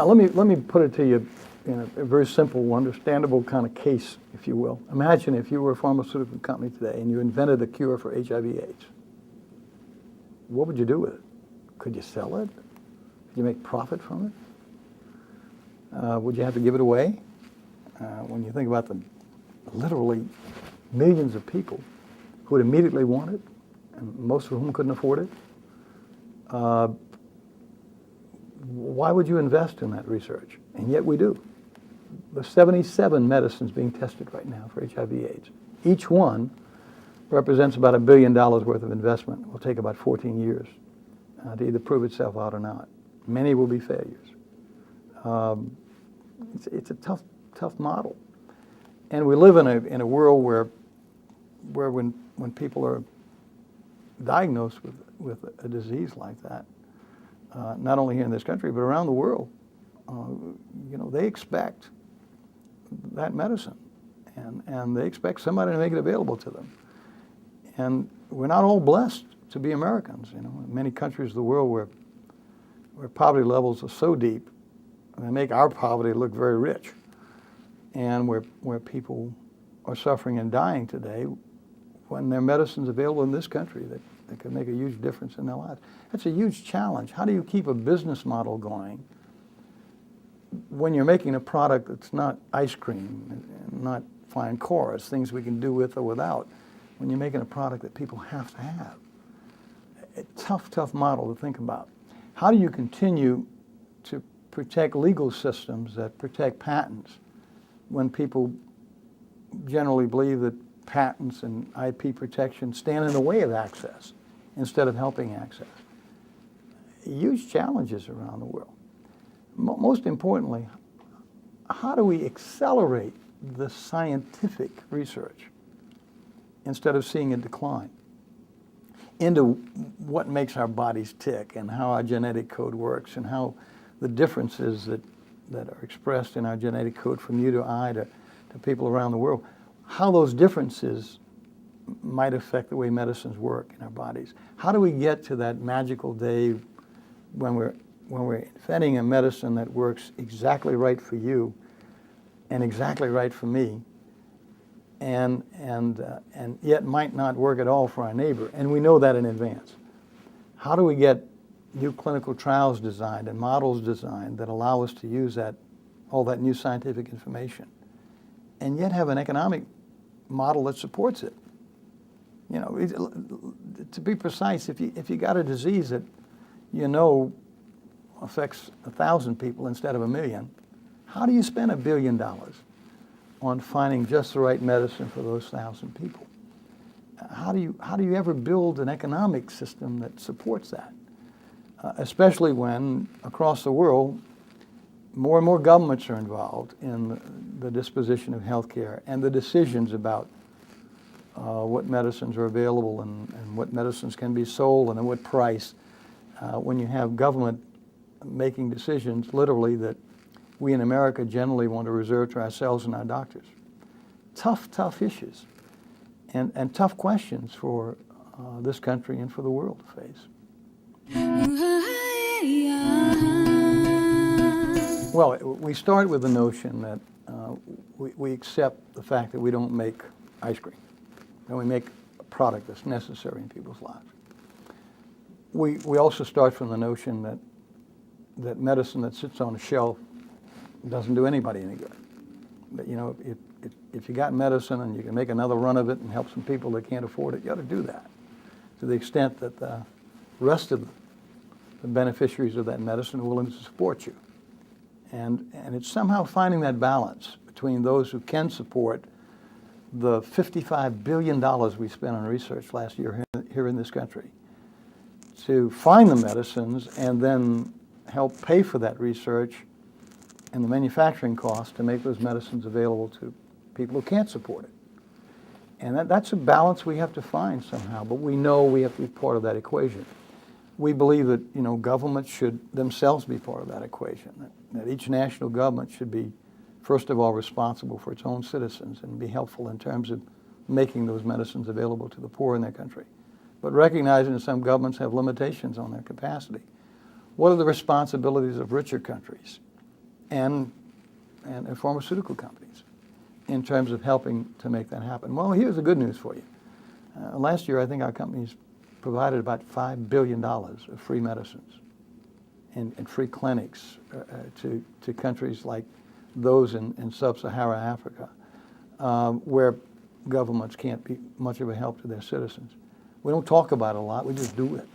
let me put it to you in a very simple, understandable kind of case, if you will. Imagine if you were a pharmaceutical company today and you invented a cure for HIV/AIDS. What would you do with it? Could you sell it? Could you make profit from it? Would you have to give it away? When you think about the literally millions of people who would immediately want it, and most of whom couldn't afford it, why would you invest in that research? And yet we do. There's 77 medicines being tested right now for HIV/AIDS. Each one represents about $1 billion worth of investment. It will take about 14 years to either prove itself out or not. Many will be failures. It's a tough model. And we live in a world where when people are diagnosed with a disease like that, not only here in this country but around the world, they expect that medicine, and they expect somebody to make it available to them. And we're not all blessed to be Americans. In many countries of the world where poverty levels are so deep, they make our poverty look very rich. And where people are suffering and dying today, when there are medicines available in this country that could make a huge difference in their lives. That's a huge challenge. How do you keep a business model going when you're making a product that's not ice cream and not fine chorus, things we can do with or without, when you're making a product that people have to have? A tough model to think about. How do you continue to protect legal systems that protect patents when people generally believe that patents and IP protection stand in the way of access instead of helping access? Huge challenges around the world. Most importantly, how do we accelerate the scientific research instead of seeing a decline into what makes our bodies tick and how our genetic code works and how the differences that are expressed in our genetic code from you to I to people around the world, how those differences might affect the way medicines work in our bodies. How do we get to that magical day when we're inventing a medicine that works exactly right for you and exactly right for me, and yet might not work at all for our neighbor, and we know that in advance? How do we get new clinical trials designed and models designed that allow us to use all that new scientific information, and yet have an economic model that supports it? To be precise, if you got a disease that affects 1,000 people instead of 1 million, how do you spend $1 billion on finding just the right medicine for those 1,000 people? How do you ever build an economic system that supports that? Especially when across the world more and more governments are involved in the disposition of healthcare and the decisions about what medicines are available and what medicines can be sold and at what price. When you have government making decisions literally that we in America generally want to reserve to ourselves and our doctors. Tough issues and tough questions for this country and for the world to face. Well, we start with the notion that we accept the fact that we don't make ice cream, and we make a product that's necessary in people's lives. We also start from the notion that medicine that sits on a shelf doesn't do anybody any good. That, if you got medicine and you can make another run of it and help some people that can't afford it, you ought to do that, to the extent that the rest of the beneficiaries of that medicine are willing to support you. And it's somehow finding that balance between those who can support the $55 billion we spent on research last year here in this country, to find the medicines and then help pay for that research and the manufacturing costs to make those medicines available to people who can't support it. And that's a balance we have to find somehow, but we know we have to be part of that equation. We believe that governments should themselves be part of that equation, that each national government should be, first of all, responsible for its own citizens and be helpful in terms of making those medicines available to the poor in their country. But recognizing that some governments have limitations on their capacity. What are the responsibilities of richer countries and pharmaceutical companies in terms of helping to make that happen. Well, here's the good news for you. Last year, I think our companies provided about $5 billion of free medicines and free clinics to countries like those in sub-Saharan Africa, where governments can't be much of a help to their citizens. We don't talk about it a lot, we just do it.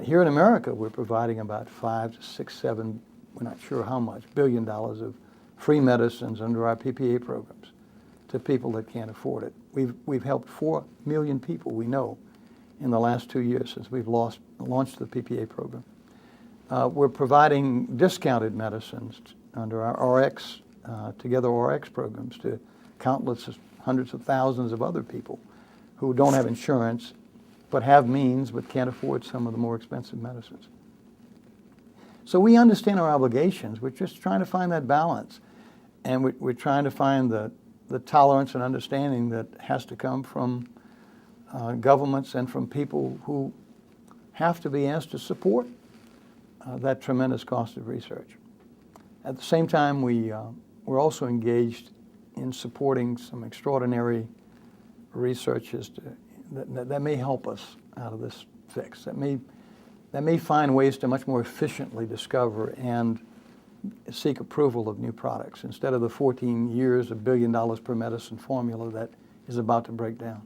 Here in America, we're providing about 5 to 6, 7, we're not sure how much, $1 billion of free medicines under our PPA programs to people that can't afford it. We've helped 4 million people, we know, in the last 2 years since we've launched the PPA program. We're providing discounted medicines under our RX, Together RX programs to countless, hundreds of thousands of other people who don't have insurance but have means but can't afford some of the more expensive medicines. So we understand our obligations. We're just trying to find that balance. And we're trying to find the tolerance and understanding that has to come from governments and from people who have to be asked to support that tremendous cost of research. At the same time, we're also engaged in supporting some extraordinary researches that may help us out of this fix, that may find ways to much more efficiently discover and seek approval of new products instead of the 14 years, $1 billion per medicine formula that is about to break down.